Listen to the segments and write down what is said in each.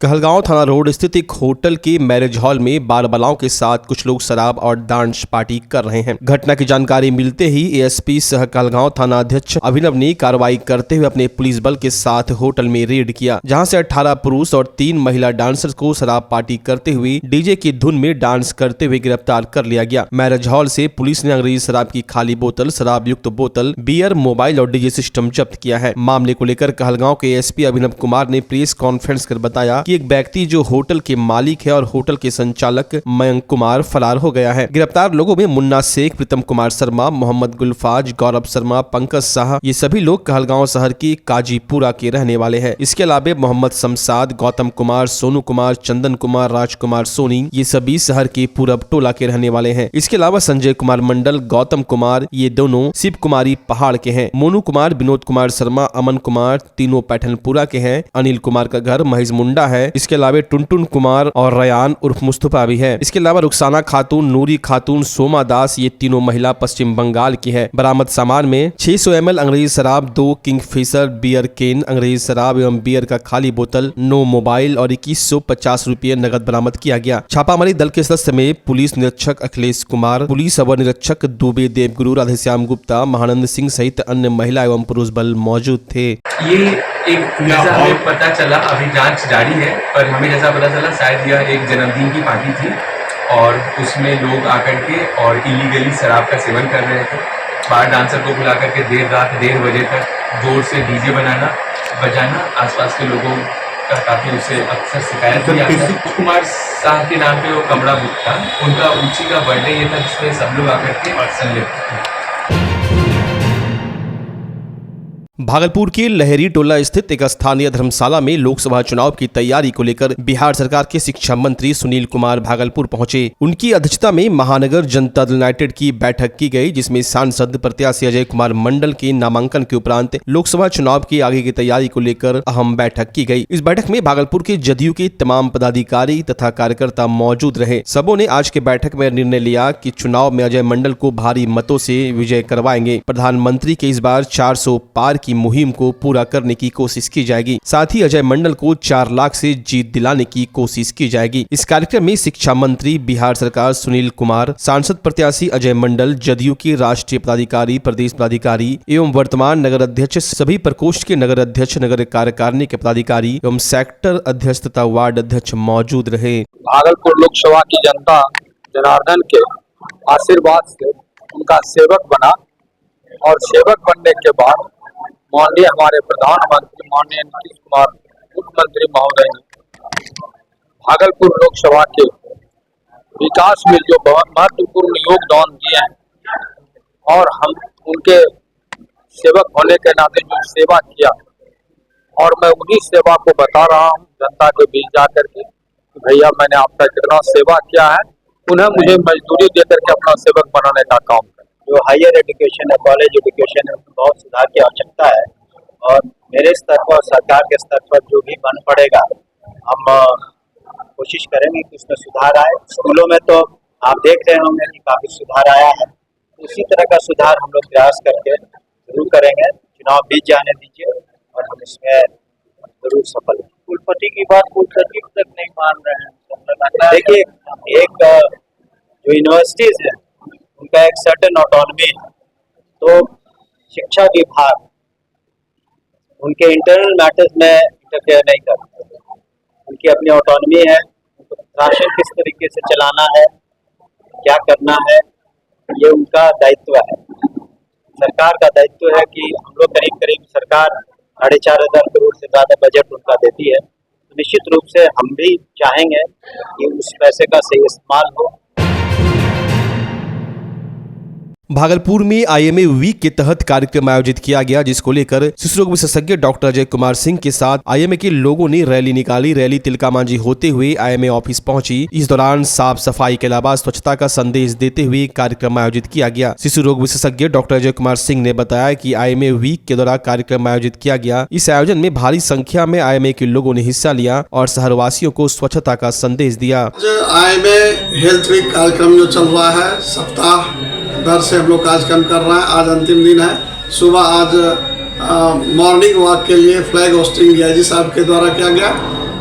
कहलगांव थाना रोड स्थित एक होटल के मैरिज हॉल में बारबलाओं के साथ कुछ लोग शराब और डांस पार्टी कर रहे हैं। घटना की जानकारी मिलते ही एएसपी सह कहलगांव थाना अध्यक्ष अभिनव ने कार्रवाई करते हुए अपने पुलिस बल के साथ होटल में रेड किया, जहां से 18 पुरुष और 3 महिला डांसर्स को शराब पार्टी करते हुए डीजे की धुन में डांस करते हुए गिरफ्तार कर लिया गया। मैरिज हॉल से पुलिस ने अंग्रेजी शराब की खाली बोतल, शराब युक्त बोतल, बियर, मोबाइल और डीजे सिस्टम जब्त किया है। मामले को लेकर कहलगांव के एएसपी अभिनव कुमार ने प्रेस कॉन्फ्रेंस कर बताया कि एक व्यक्ति जो होटल के मालिक है और होटल के संचालक मयंक कुमार फरार हो गया है। गिरफ्तार लोगों में मुन्ना शेख, प्रीतम कुमार शर्मा, मोहम्मद गुलफाज, गौरव शर्मा, पंकज शाह, ये सभी लोग कहलगांव शहर की काजीपुरा के रहने वाले हैं। इसके अलावा मोहम्मद शमशाद, गौतम कुमार, सोनू कुमार, चंदन कुमार, राजकुमार सोनी, ये सभी शहर के पूरब टोला के रहने वाले हैं। इसके अलावा संजय कुमार मंडल, गौतम कुमार, ये दोनों शिव कुमारी पहाड़ के हैं। मोनू कुमार, विनोद कुमार शर्मा, अमन कुमार, तीनों पैठनपुरा के हैं। अनिल कुमार का घर महेश मुंडा है। इसके अलावा टुनटुन कुमार और रयान उर्फ मुस्तफा भी है। इसके अलावा रुखसाना खातून, नूरी खातून, सोमा दास, ये तीनों महिला पश्चिम बंगाल की है। बरामद सामान में 600 ml अंग्रेजी शराब, 2 किंगफिशर बियर केन अंग्रेजी शराब एवं बियर का खाली बोतल, 9 मोबाइल और 2150 रुपये नगद बरामद किया गया। छापामारी दल के सदस्य में पुलिस निरीक्षक अखिलेश कुमार, पुलिस अवर निरीक्षक दुबे देवगुरु, राधेश्याम गुप्ता, महानंद सिंह सहित अन्य महिला एवं पुरुष बल मौजूद थे। ये एक जैसा हमें पता चला, अभी जांच जारी है, पर हमें जैसा पता चला शायद यह एक जन्मदिन की पार्टी थी और उसमें लोग आकर के और इलीगली शराब का सेवन कर रहे थे। बार डांसर को बुला करके देर रात 1:30 बजे तक जोर से डीजे बजाना आसपास के लोगों का काफ़ी उससे अक्सर शिकायत भी आती है। कुमार शाह के नाम पे वो कमरा बुक था, उनका उसी का बर्थडे ये था जिसमें सब लोग आकर के संलिप्त थे। भागलपुर के लहरी टोला स्थित एक स्थानीय धर्मशाला में लोकसभा चुनाव की तैयारी को लेकर बिहार सरकार के शिक्षा मंत्री सुनील कुमार भागलपुर पहुंचे। उनकी अध्यक्षता में महानगर जनता दल यूनाइटेड की बैठक की गई, जिसमें सांसद प्रत्याशी अजय कुमार मंडल के नामांकन के उपरांत लोकसभा चुनाव की आगे की तैयारी को लेकर अहम बैठक की गई। इस बैठक में भागलपुर के जदयू के तमाम पदाधिकारी तथा कार्यकर्ता मौजूद रहे। सबों ने आज के बैठक में निर्णय लिया कि चुनाव में अजय मंडल को भारी मतों से विजय करवाएंगे। प्रधानमंत्री के इस बार 400 पार की मुहिम को पूरा करने की कोशिश की जाएगी। साथ ही अजय मंडल को 4 लाख से जीत दिलाने की कोशिश की जाएगी। इस कार्यक्रम में शिक्षा मंत्री बिहार सरकार सुनील कुमार, सांसद प्रत्याशी अजय मंडल, जदयू के राष्ट्रीय पदाधिकारी, प्रदेश पदाधिकारी एवं वर्तमान नगर अध्यक्ष, सभी प्रकोष्ठ के नगर अध्यक्ष, नगर कार्यकारिणी के पदाधिकारी एवं सेक्टर अध्यक्ष तथा वार्ड अध्यक्ष मौजूद रहे। भागलपुर लोकसभा की जनता जनार्दन के आशीर्वाद से उनका सेवक बना और सेवक बनने के बाद माननीय हमारे प्रधानमंत्री माननीय नीतीश कुमार मुख्यमंत्री महोदय ने भागलपुर लोकसभा के विकास में जो बहुत महत्वपूर्ण योगदान दिए हैं और हम उनके सेवक होने के नाते जो सेवा किया, और मैं उन्हीं सेवा को बता रहा हूं जनता के बीच जाकर के कि भैया मैंने आपका कितना सेवा किया है, उन्हें मुझे मजदूरी देकर के अपना सेवक बनाने का काम। जो हायर एजुकेशन है, कॉलेज एजुकेशन है, उसमें बहुत सुधार की आवश्यकता है और मेरे स्तर पर, सरकार के स्तर पर जो भी बन पड़ेगा हम कोशिश करेंगे कि उसमें सुधार आए। स्कूलों में तो आप देख रहे होंगे कि काफ़ी सुधार आया है, उसी तरह का सुधार हम लोग प्रयास करके जरूर करेंगे। चुनाव बीत जाने दीजिए और हम इसमें जरूर सफल हैं। कुलपति की बात कुल सचिव तक नहीं मान रहे हैं। देखिए, एक जो यूनिवर्सिटीज़ है उनका एक सर्टेन ऑटोनॉमी है, तो शिक्षा विभाग उनके इंटरनल मैटर्स में इंटरफेयर नहीं करते। उनकी अपनी ऑटोनॉमी है, उनको राशन किस तरीके से चलाना है, क्या करना है, ये उनका दायित्व है। सरकार का दायित्व है कि हम लोग करीब सरकार 4,500 करोड़ से ज़्यादा बजट उनका देती है, तो निश्चित रूप से हम भी चाहेंगे कि उस पैसे का सही इस्तेमाल हो। भागलपुर में आईएमए वीक के तहत कार्यक्रम आयोजित किया गया, जिसको लेकर शिशु रोग विशेषज्ञ डॉक्टर अजय कुमार सिंह के साथ आईएमए के लोगों ने रैली निकाली। रैली तिलका मांझी होते हुए आईएमए ऑफिस पहुंची। इस दौरान साफ सफाई के अलावा स्वच्छता का संदेश देते हुए कार्यक्रम आयोजित किया गया। शिशु रोग विशेषज्ञ डॉक्टर अजय कुमार सिंह ने बताया कि आईएमए वीक के दौरान कार्यक्रम आयोजित किया गया। इस आयोजन में भारी संख्या में आईएमए के लोगों ने हिस्सा लिया और शहरवासियों को स्वच्छता का संदेश दिया। आईएमए हेल्थ वीक कार्यक्रम जो चल रहा है, सप्ताह भर से हम लोग कार्यक्रम कर रहे हैं। आज अंतिम दिन है। सुबह आज मॉर्निंग वॉक के लिए फ्लैग होस्टिंग डीआईजी साहब के द्वारा किया गया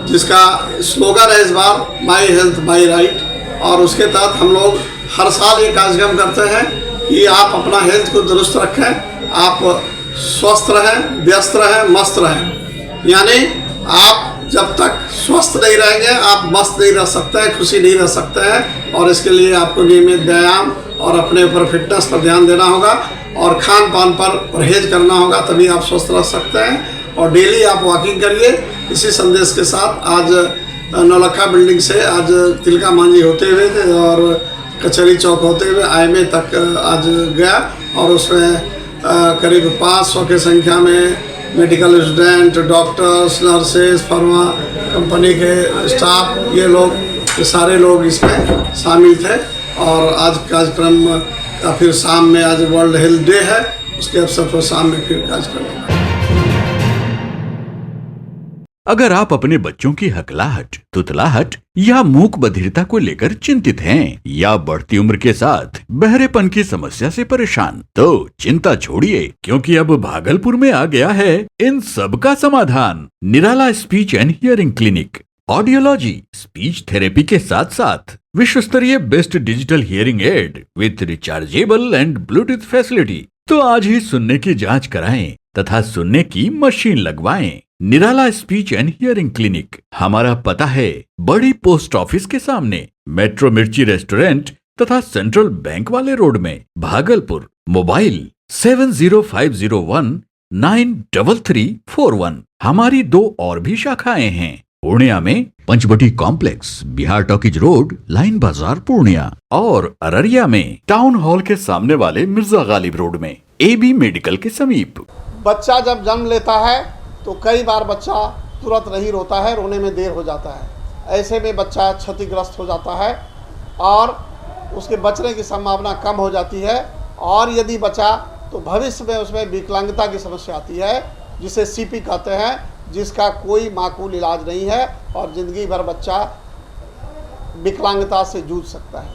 जिसका स्लोगन है इस बार माई हेल्थ माई राइट। और उसके तहत हम लोग हर साल ये कार्यक्रम करते हैं कि आप अपना हेल्थ को दुरुस्त रखें, आप स्वस्थ रहें, व्यस्त रहें, मस्त रहें। यानी आप जब तक स्वस्थ नहीं रहेंगे आप मस्त नहीं रह सकते हैं, खुशी नहीं रह सकते हैं। और इसके लिए आपको नियमित व्यायाम और अपने ऊपर फिटनेस पर ध्यान देना होगा और खान पान पर परहेज करना होगा, तभी आप स्वस्थ रह सकते हैं। और डेली आप वॉकिंग करिए। इसी संदेश के साथ आज नौलखा बिल्डिंग से आज तिलका मांझी होते हुए और कचहरी चौक होते हुए IMA तक आज गया और उसमें करीब 500 की संख्या में medical student, doctors, nurses, pharma company के स्टाफ, ये सारे लोग इसमें शामिल थे। और आज कार्यक्रम का फिर शाम में, आज वर्ल्ड हेल्थ डे है, उसके अवसर पर शाम में फिर कार्यक्रम होगा। अगर आप अपने बच्चों की हकलाहट, तुतलाहट या मूक बधिरता को लेकर चिंतित हैं या बढ़ती उम्र के साथ बहरेपन की समस्या से परेशान, तो चिंता छोड़िए, क्योंकि अब भागलपुर में आ गया है इन सब का समाधान। Nirala speech and hearing clinic. Audiology, speech therapy के साथ साथ विश्व स्तरीय best digital hearing aid with rechargeable and Bluetooth facility. तो आज ही सुनने की जांच कराएं तथा सुनने की मशीन लगवाएं। निराला स्पीच एंड हियरिंग क्लिनिक। हमारा पता है बड़ी पोस्ट ऑफिस के सामने, मेट्रो मिर्ची रेस्टोरेंट तथा सेंट्रल बैंक वाले रोड में, भागलपुर। मोबाइल 7050193341। हमारी 2 और भी शाखाएं हैं। पूर्णिया में Panchvati complex, Bihar talkies road, line बाजार, पूर्णिया। और अररिया में टाउन हॉल के सामने वाले मिर्जा गालिब रोड में, AB मेडिकल के समीप। बच्चा जब जन्म लेता है तो कई बार बच्चा तुरंत नहीं रोता है, रोने में देर हो जाता है। ऐसे में बच्चा क्षतिग्रस्त हो जाता है और उसके बचने की संभावना कम हो जाती है। और यदि बचा तो भविष्य में उसमें विकलांगता की समस्या आती है, जिसे CP कहते हैं, जिसका कोई माकूल इलाज नहीं है और ज़िंदगी भर बच्चा विकलांगता से जूझ सकता है।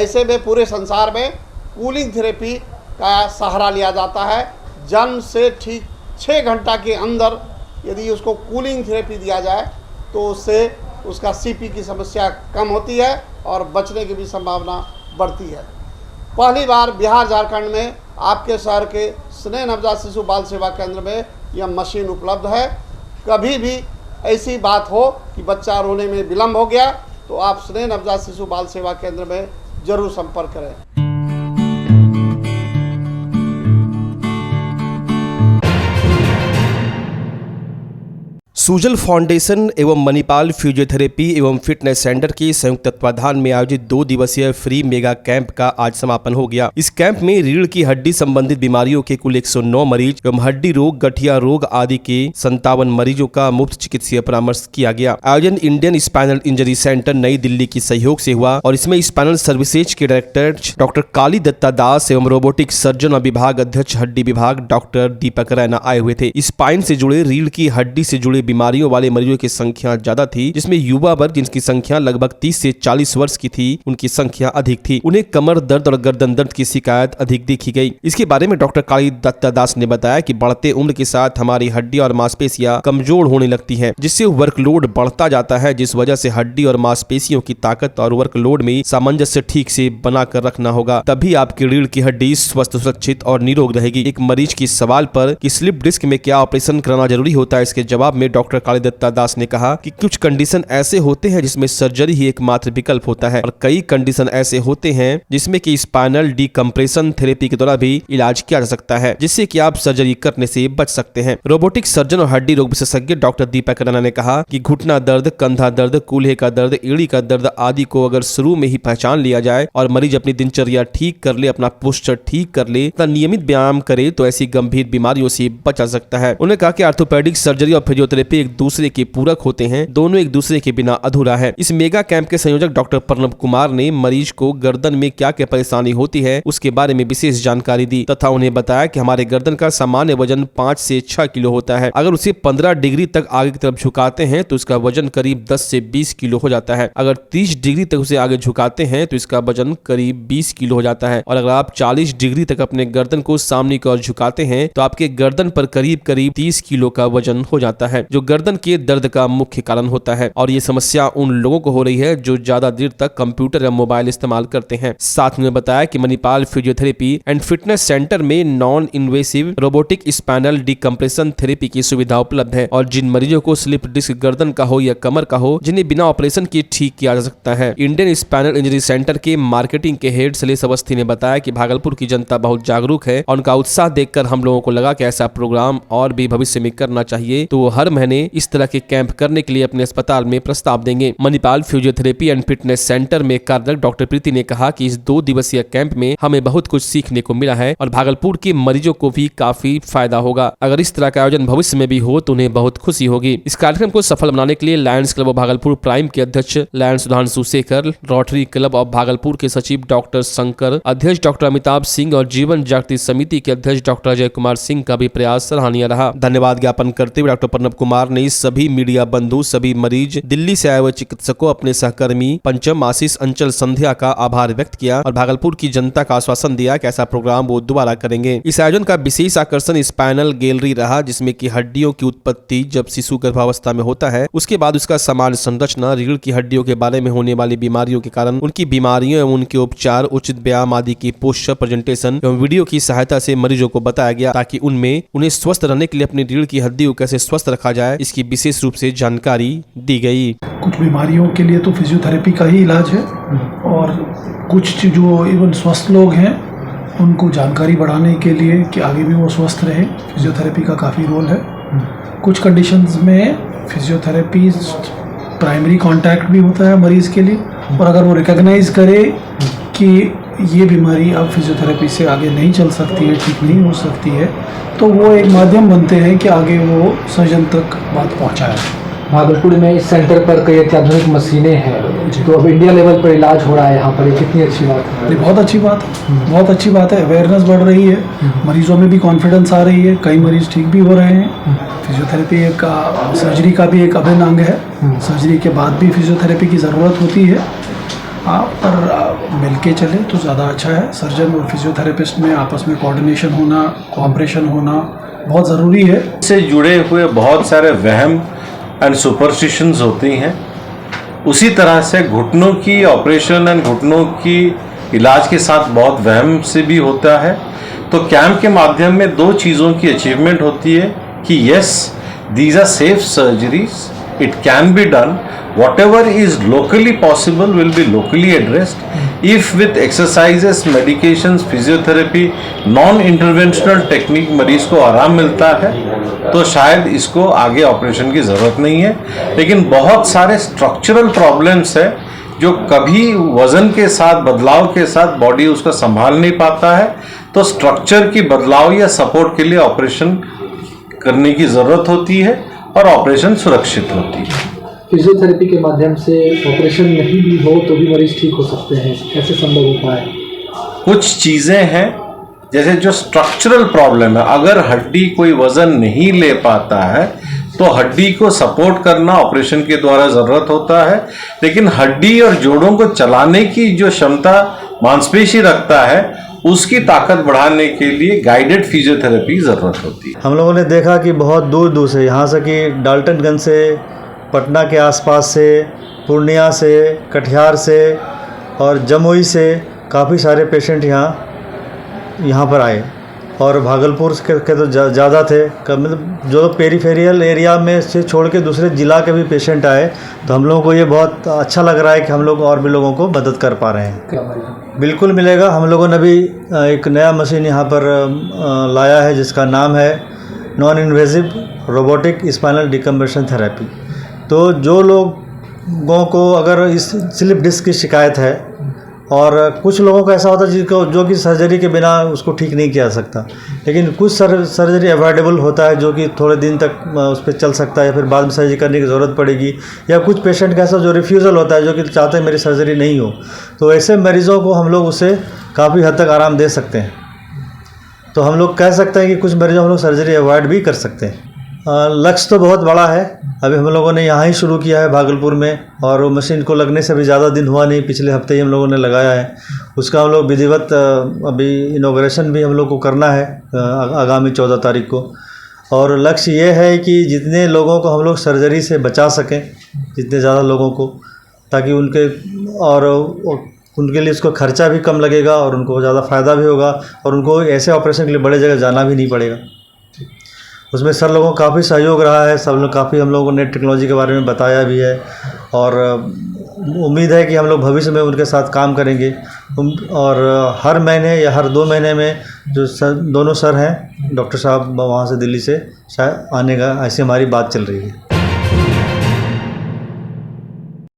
ऐसे में पूरे संसार में कूलिंग थेरेपी का सहारा लिया जाता है। जन्म से ठीक 6 घंटा के अंदर यदि उसको कूलिंग थेरेपी दिया जाए तो उससे उसका CP की समस्या कम होती है और बचने की भी संभावना बढ़ती है। पहली बार बिहार झारखंड में आपके शहर के स्नेह नवजात शिशु बाल सेवा केंद्र में यह मशीन उपलब्ध है। कभी भी ऐसी बात हो कि बच्चा रोने में विलम्ब हो गया तो आप स्नेह नवजात शिशु बाल सेवा केंद्र में जरूर संपर्क करें। सुजल फाउंडेशन एवं मणिपाल फिजियोथेरेपी एवं फिटनेस सेंटर के संयुक्त तत्वाधान में आयोजित 2 दिवसीय फ्री मेगा कैंप का आज समापन हो गया। इस कैंप में रीढ़ की हड्डी संबंधित बीमारियों के कुल 109 मरीज एवं हड्डी रोग, गठिया रोग आदि के 57 मरीजों का मुफ्त चिकित्सीय परामर्श किया गया। आयोजन इंडियन स्पाइनल इंजरी सेंटर नई दिल्ली की सहयोग से हुआ और इसमें स्पाइनल सर्विसेज के डायरेक्टर डॉक्टर काली दत्ता दास एवं रोबोटिक सर्जन और विभाग अध्यक्ष हड्डी विभाग डॉक्टर दीपक रैना आए हुए थे। स्पाइन से जुड़े, रीढ़ की हड्डी से जुड़े बीमारियों वाले मरीजों की संख्या ज्यादा थी, जिसमें युवा वर्ग जिनकी संख्या लगभग 30 से 40 वर्ष की थी, उनकी संख्या अधिक थी। उन्हें कमर दर्द और गर्दन दर्द की शिकायत अधिक देखी गई। इसके बारे में डॉक्टर काली दत्ता दास ने बताया कि बढ़ते उम्र के साथ हमारी हड्डी और मांसपेशियां कमजोर होने लगती हैं, जिससे वर्कलोड बढ़ता जाता है, जिस वजह से हड्डी और मांसपेशियों की ताकत और वर्कलोड में सामंजस्य ठीक से बनाकर रखना होगा, तभी आपकी रीढ़ की हड्डी स्वस्थ, सुरक्षित और निरोग रहेगी। एक मरीज की सवाल पर कि स्लिप डिस्क में क्या ऑपरेशन कराना जरूरी होता है, इसके जवाब में डॉक्टर काली दत्ता दास ने कहा कि कुछ कंडीशन ऐसे होते हैं जिसमें सर्जरी ही एकमात्र विकल्प होता है और कई कंडीशन ऐसे होते हैं जिसमें कि स्पाइनल डीकम्प्रेशन थेरेपी के द्वारा भी इलाज किया जा सकता है, जिससे कि आप सर्जरी करने से बच सकते हैं। रोबोटिक सर्जन और हड्डी रोग विशेषज्ञ डॉक्टर दीपक रैना ने कहा कि घुटना दर्द, कंधा दर्द, कूल्हे का दर्द, एड़ी का दर्द आदि को अगर शुरू में ही पहचान लिया जाए और मरीज अपनी दिनचर्या ठीक कर ले, अपना पोस्चर ठीक कर ले तथा नियमित व्यायाम करे तो ऐसी गंभीर बीमारियों से बचा सकता है। उन्होंने कहा कि ऑर्थोपेडिक सर्जरी और फिजियोथेरेपी एक दूसरे के पूरक होते हैं, दोनों एक दूसरे के बिना अधूरा है। इस मेगा कैंप के संयोजक डॉक्टर प्रणब कुमार ने मरीज को गर्दन में क्या क्या परेशानी होती है उसके बारे में विशेष जानकारी दी तथा उन्हें बताया कि हमारे गर्दन का सामान्य वजन 5 से 6 किलो होता है। अगर उसे 15 डिग्री तक आगे की तरफ झुकाते हैं तो इसका वजन करीब 10 से 20 किलो हो जाता है। अगर 30 डिग्री तक उसे आगे झुकाते हैं तो इसका वजन करीब 20 किलो हो जाता है और अगर आप 40 डिग्री तक अपने गर्दन को सामने की ओर झुकाते हैं तो आपके गर्दन पर करीब 30 किलो का वजन हो जाता है, जो गर्दन के दर्द का मुख्य कारण होता है। और ये समस्या उन लोगों को हो रही है जो ज्यादा देर तक कंप्यूटर या मोबाइल इस्तेमाल करते हैं। साथ में बताया कि Manipal physiotherapy and fitness centre में non invasive robotic spinal decompression therapy की सुविधा उपलब्ध है और जिन मरीजों को स्लिप डिस्क गर्दन का हो या कमर का हो, जिन्हें बिना ऑपरेशन के ठीक किया जा सकता है। इंडियन स्पाइनल इंजरी सेंटर के मार्केटिंग के हेड सलेश अवस्थी ने बताया कि भागलपुर की जनता बहुत जागरूक है और उनका उत्साह देखकर हम लोगों को लगा कि ऐसा प्रोग्राम और भी भविष्य में करना चाहिए, तो वो हर महीने इस तरह के कैंप करने के लिए अपने अस्पताल में प्रस्ताव देंगे। Manipal physiotherapy and fitness centre में कार्यरत डॉक्टर प्रीति ने कहा कि इस 2 दिवसीय कैंप में हमें बहुत कुछ सीखने को मिला है और भागलपुर के मरीजों को भी काफी फायदा होगा। अगर इस तरह का आयोजन भविष्य में भी हो तो उन्हें बहुत खुशी होगी। इस कार्यक्रम को सफल बनाने के लिए Lions club of Bhagalpur prime के अध्यक्ष Lions Sudhanshu Shekhar, rotary club of Bhagalpur के सचिव डॉक्टर शंकर, अध्यक्ष डॉक्टर अमिताभ सिंह और जीवन जागृति समिति के अध्यक्ष डॉक्टर अजय कुमार सिंह का भी प्रयास सराहनीय रहा। धन्यवाद ज्ञापन करते हुए डॉक्टर प्रणब कुमार ने सभी मीडिया बंधु, सभी मरीज, दिल्ली से आए हुए चिकित्सकों, अपने सहकर्मी पंचम आशीष अंचल संध्या का आभार व्यक्त किया और भागलपुर की जनता का आश्वासन दिया कि ऐसा प्रोग्राम वो दोबारा करेंगे। इस आयोजन का विशेष आकर्षण स्पाइनल गैलरी रहा, जिसमें की हड्डियों की उत्पत्ति जब शिशु गर्भावस्था में होता है, उसके बाद उसका सामान्य संरचना, रीढ़ की हड्डियों के बारे में होने वाली बीमारियों के कारण उनकी बीमारियों एवं उनके उपचार, उचित व्यायाम आदि की पोस्टर प्रेजेंटेशन एवं वीडियो की सहायता से मरीजों को बताया गया ताकि उन्हें स्वस्थ रहने के लिए अपनी रीढ़ की हड्डी को कैसे स्वस्थ रखा जाए, इसकी विशेष रूप से जानकारी दी गई। कुछ बीमारियों के लिए तो फिजियोथेरेपी का ही इलाज है और कुछ जो इवन स्वस्थ लोग हैं उनको जानकारी बढ़ाने के लिए कि आगे भी वो स्वस्थ रहे, फिजियोथेरेपी का काफ़ी रोल है। कुछ कंडीशंस में फिजियोथेरेपी प्राइमरी कांटेक्ट भी होता है मरीज़ के लिए और अगर वो रिकॉग्नाइज करे कि ये बीमारी अब फिजियोथेरेपी से आगे नहीं चल सकती है, ठीक नहीं हो सकती है, तो वो एक माध्यम बनते हैं कि आगे वो सर्जन तक बात पहुंचाए। भागलपुर में इस सेंटर पर कई अत्याधुनिक मशीनें हैं, तो अब इंडिया लेवल पर इलाज हो रहा है यहाँ पर, कितनी अच्छी बात है। ये बहुत अच्छी बात है, बहुत अच्छी बात है। अवेयरनेस बढ़ रही है, मरीजों में भी कॉन्फिडेंस आ रही है, कई मरीज ठीक भी हो रहे हैं। फिजियोथेरेपी एक सर्जरी का भी एक अभिन्न अंग है, सर्जरी के बाद भी फिजियोथेरेपी की ज़रूरत होती है, पर मिलके चले तो ज़्यादा अच्छा है। सर्जन और फिजियोथेरेपिस्ट में आपस में कोऑर्डिनेशन होना, कोऑपरेशन होना बहुत ज़रूरी है। इससे जुड़े हुए बहुत सारे वहम एंड सुपरस्टिशंस होती हैं, उसी तरह से घुटनों की ऑपरेशन एंड घुटनों की इलाज के साथ बहुत वहम से भी होता है। तो कैंप के माध्यम में 2 चीज़ों की अचीवमेंट होती है कि yes, these are safe surgeries, it can be done, whatever is locally possible will be locally addressed. If with exercises, medications, physiotherapy, non-interventional technique मरीज को आराम मिलता है तो शायद इसको आगे ऑपरेशन की ज़रूरत नहीं है। लेकिन बहुत सारे स्ट्रक्चरल प्रॉब्लम्स है जो कभी वज़न के साथ, बदलाव के साथ बॉडी उसका संभाल नहीं पाता है, तो स्ट्रक्चर की बदलाव या सपोर्ट के लिए ऑपरेशन करने की ज़रूरत होती है और ऑपरेशन सुरक्षित होती है। फिजियोथेरेपी के माध्यम से ऑपरेशन नहीं भी हो तो भी मरीज ठीक हो सकते हैं, कैसे संभव होता है? कुछ चीज़ें हैं जैसे जो स्ट्रक्चरल प्रॉब्लम है, अगर हड्डी कोई वज़न नहीं ले पाता है तो हड्डी को सपोर्ट करना ऑपरेशन के द्वारा ज़रूरत होता है। लेकिन हड्डी और जोड़ों को चलाने की जो क्षमता मांसपेशी रखता है उसकी ताकत बढ़ाने के लिए गाइडेड फिजियोथेरेपी ज़रूरत होती है। हम लोगों ने देखा कि बहुत दूर दूर से, यहाँ से कि डाल्टनगंज से, पटना के आसपास से, पूर्णिया से, कटिहार से और जमुई से काफ़ी सारे पेशेंट यहाँ पर आए और भागलपुर के तो ज़्यादा थे। मतलब जो पेरीफेरियल एरिया में से छोड़ के दूसरे ज़िला के भी पेशेंट आए, तो हम लोगों को ये बहुत अच्छा लग रहा है कि हम लोग और भी लोगों को मदद कर पा रहे हैं। बिल्कुल मिलेगा। हम लोगों ने भी एक नया मशीन यहाँ पर लाया है जिसका नाम है non invasive robotic spinal decompression therapy. तो जो लोगों को अगर इस स्लिप डिस्क की शिकायत है और कुछ लोगों को ऐसा होता है जिसको जो कि सर्जरी के बिना उसको ठीक नहीं किया जा सकता, लेकिन कुछ सर्जरी अवॉइडेबल होता है जो कि थोड़े दिन तक उस पर चल सकता है या फिर बाद में सर्जरी करने की ज़रूरत पड़ेगी, या कुछ पेशेंट का ऐसा जो रिफ्यूज़ल होता है जो कि चाहते हैं मेरी सर्जरी नहीं हो, तो ऐसे मरीज़ों को हम लोग उससे काफ़ी हद तक आराम दे सकते हैं। तो हम लोग कह सकते हैं कि कुछ मरीज़ों हम लोग सर्जरी अवॉइड भी कर सकते हैं। लक्ष्य तो बहुत बड़ा है। अभी हम लोगों ने यहाँ ही शुरू किया है भागलपुर में, और वो मशीन को लगने से भी ज़्यादा दिन हुआ नहीं, पिछले हफ्ते ही हम लोगों ने लगाया है। उसका हम लोग विधिवत अभी इनॉग्रेशन भी हम लोग को करना है आगामी 14 तारीख को। और लक्ष्य ये है कि जितने लोगों को हम लोग सर्जरी से बचा सकें, जितने ज़्यादा लोगों को, ताकि उनके लिए उसको खर्चा भी कम लगेगा और उनको ज़्यादा फ़ायदा भी होगा और उनको ऐसे ऑपरेशन के लिए बड़े जगह जाना भी नहीं पड़ेगा। उसमें सर लोगों का काफ़ी सहयोग रहा है, सब लोग काफ़ी हम लोगों को नई टेक्नोलॉजी के बारे में बताया भी है और उम्मीद है कि हम लोग भविष्य में उनके साथ काम करेंगे। और हर महीने या हर 2 महीने में जो दोनों सर हैं डॉक्टर साहब वहाँ से दिल्ली से शायद आने का, ऐसी हमारी बात चल रही है।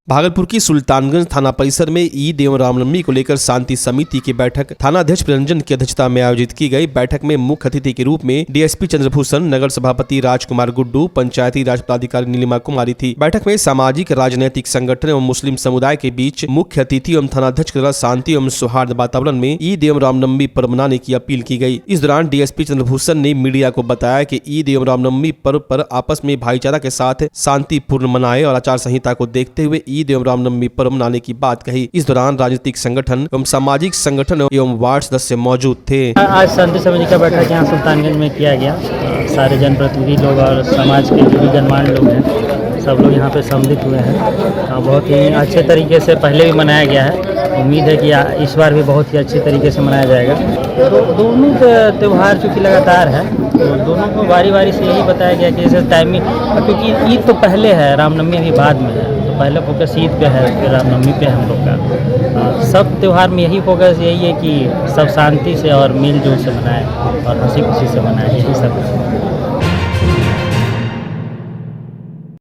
भागलपुर की सुल्तानगंज थाना परिसर में ईद एवं रामनवमी को लेकर शांति समिति की बैठक थानाध्यक्ष प्रियरंजन की अध्यक्षता में आयोजित की गई। बैठक में मुख्य अतिथि के रूप में डीएसपी चंद्रभूषण, नगर सभापति राजकुमार गुड्डू, पंचायती राज पदाधिकारी नीलिमा कुमारी थी। बैठक में सामाजिक राजनैतिक संगठन एवं मुस्लिम समुदाय के बीच मुख्य अतिथि एवं थानाध्यक्ष द्वारा शांति एवं सौहार्द वातावरण में ईद एवं रामनवमी पर्व मनाने की अपील की गई। इस दौरान डीएसपी चंद्रभूषण ने मीडिया को बताया कि ईद एवं रामनवमी पर्व पर आपस में भाईचारा के साथ शांतिपूर्ण मनाए और आचार संहिता को देखते हुए ईद एवं रामनवमी पर्व मनाने की बात कही। इस दौरान राजनीतिक संगठन एवं सामाजिक संगठन एवं वार्ड सदस्य मौजूद थे। आज शांति समिति का बैठक यहाँ सुल्तानगंज में किया गया। सारे जनप्रतिनिधि लोग और समाज के जो भी गणमान्य लोग हैं सब लोग यहाँ पे सम्मिलित हुए हैं। बहुत ही अच्छे तरीके से पहले भी मनाया गया है। उम्मीद है कि इस बार भी बहुत ही अच्छे तरीके से मनाया जाएगा। दोनों त्यौहार चूँकि लगातार है तो दोनों को बारी बारी से यही बताया गया कि जैसे टाइमिंग, क्योंकि ईद तो पहले है, रामनवमी भी बाद में है, तो पहले फोकस ईद पे है, फिर रामनवमी पे हम लोग का। सब त्यौहार में यही फोकस यही है कि सब शांति से और मिलजुल से मनाएं और हंसी खुशी से मनाएं, यही सब है।